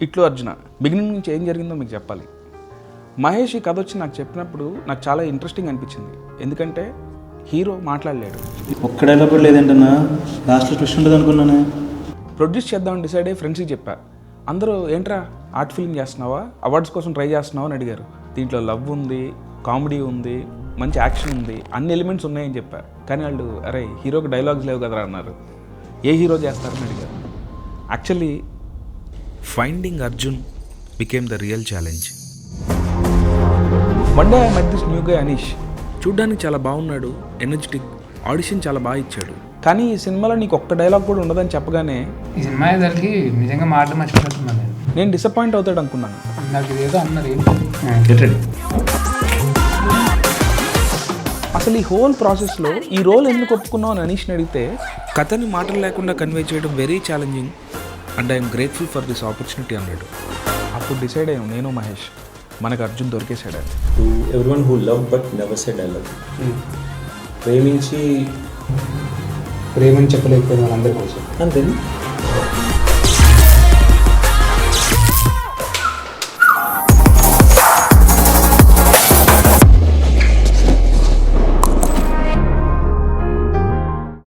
ఇట్లు అర్జున బిగినింగ్ నుంచి ఏం జరిగిందో మీకు చెప్పాలి. మహేష్ ఈ కథ వచ్చి నాకు చెప్పినప్పుడు నాకు చాలా ఇంట్రెస్టింగ్ అనిపించింది. ఎందుకంటే హీరో మాట్లాడలేడు. ఒక్క డైలాగ్ కూడా లేదంటన్నా, లాస్ట్లో ట్విస్ట్ ఉంటుంది అనుకున్నాను. ప్రొడ్యూస్ చేద్దామని డిసైడ్ అయ్యి ఫ్రెండ్స్కి చెప్పా. అందరూ ఏంట్రా ఆర్ట్ ఫిల్మ్ చేస్తున్నావా, అవార్డ్స్ కోసం ట్రై చేస్తున్నావా అని అడిగారు. దీంట్లో లవ్ ఉంది, కామెడీ ఉంది, మంచి యాక్షన్ ఉంది, అన్ని ఎలిమెంట్స్ ఉన్నాయని చెప్పా. కానీ వాళ్ళు అరే హీరోకి డైలాగ్స్ లేవు కదరా అన్నారు. ఏ హీరో చేస్తారని అడిగారు. Actually finding Arjun became the real challenge. One day I met this new guy Anish. చూడ్డానికి చాలా బాగున్నాడు, ఎనర్జెటిక్, ఆడిషన్ చాలా బాగా ఇచ్చాడు. కానీ ఈ సినిమాలో నీకు ఒక్క డైలాగ్ కూడా ఉండదని చెప్పగానే ఈ సినిమా అయ్యేసరికి నిజంగా మాటలు మర్చిపోతున్నాను. నేను డిసప్పాయింట్ అవుతాడు అనుకున్నాను. నాకు ఇదేదో అన్నారు ఏంటి. అసలు ఈ హోల్ ప్రాసెస్లో ఈ రోల్ ఎందుకు ఒప్పుకున్నావు అని అనీష్ని అడిగితే కథని మాటలు లేకుండా కన్వే చేయడం very challenging and I'm grateful for this opportunity అన్నాడు. అప్పుడు డిసైడ్ అయ్యాం నేను మహేష్, మనకు అర్జున్ దొరికేసాడు. To everyone who love but never said I love. ప్రేమించి ప్రేమని చెప్పలేకపోయిన వాళ్ళందరి కోసం అంతే.